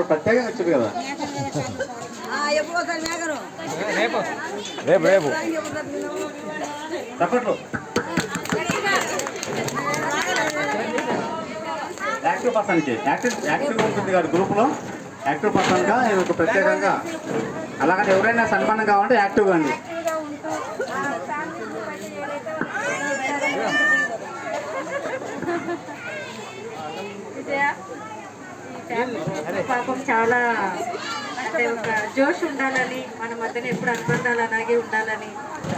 ప్రత్యేకంగా వచ్చారు కదా. రేపు రేపు తప్పట్లు యాక్టివ్ పర్సన్కి యాక్టివ్ ఉంటుంది కదా గ్రూప్లో. యాక్టివ్ పర్సన్గా ఇది ప్రత్యేకంగా. అలాగని ఎవరైనా సన్మానం కావాలంటే యాక్టివ్గా అండి. పాపం చాలా అంటే ఒక జోష్ ఉండాలని, మన మధ్యన ఎప్పుడు అనుబంధాలు అలాగే ఉండాలని,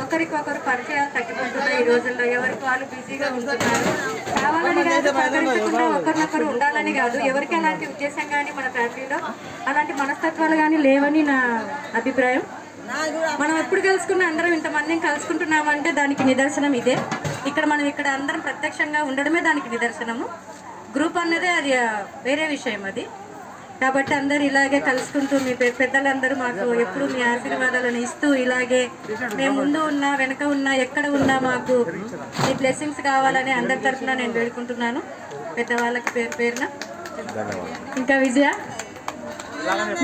ఒకరికొకరు పరిచయాలు తగ్గిపోతున్నాయి ఈ రోజుల్లో. ఎవరికి వాళ్ళు బిజీగా ఉంటున్నారు. కావాలని కాదు, పలకరించకుండా ఒకరినొకరు ఉండాలని కాదు. ఎవరికి అలాంటి ఉద్దేశం కానీ మన ఫ్యామిలీలో అలాంటి మనస్తత్వాలు కానీ లేవని నా అభిప్రాయం. మనం ఎప్పుడు కలుసుకున్నా అందరం ఇంతమందిని కలుసుకుంటున్నామంటే దానికి నిదర్శనం ఇదే. మనం ఇక్కడ అందరం ప్రత్యక్షంగా ఉండడమే దానికి నిదర్శనము. గ్రూప్ అన్నదే అది వేరే విషయం అది. కాబట్టి అందరు ఇలాగే కలుసుకుంటూ మీ పెద్దలందరూ మాకు ఎప్పుడు మీ ఆశీర్వాదాలను ఇస్తూ ఇలాగే మేము ముందు ఉన్నా వెనక ఉన్నా ఎక్కడ ఉన్నా మాకు మీ బ్లెస్సింగ్స్ కావాలని అందరి తరఫున నేను వేడుకుంటున్నాను. పెద్దవాళ్ళకి పేరు పేరున. ఇంకా విజయ,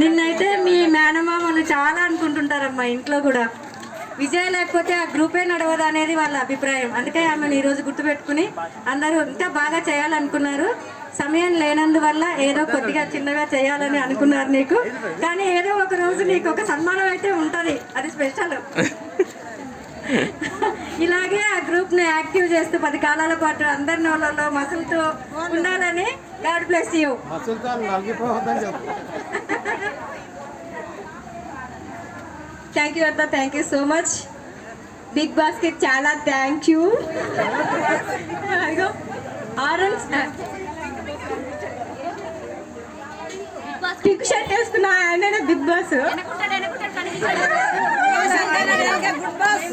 నిన్నైతే మీ మేనమామలు చాలా అనుకుంటుంటారమ్మా ఇంట్లో కూడా. విజయ లేకపోతే ఆ గ్రూపే నడవదు అనేది వాళ్ళ అభిప్రాయం. అందుకే ఆమెను ఈరోజు గుర్తుపెట్టుకుని అందరూ ఇంకా బాగా చేయాలనుకున్నారు. సమయం లేనందువల్ల ఏదో కొద్దిగా చిన్నగా చేయాలని అనుకున్నారు నీకు. కానీ ఏదో ఒక రోజు నీకు ఒక సన్మానం అయితే ఉంటుంది, అది స్పెషల్. ఇలాగే ఆ గ్రూప్ని యాక్టివ్ చేస్తూ 10 కాలాల పాటు అందరి నోళ్ళలో మసులుతూ ఉండాలని. God bless you. Thank you అత్త, thank you so much. Big బాస్కి చాలా thank you. Orange pink shirt వేసుకున్నా ఆయన బిగ్ బాస్. Good boss.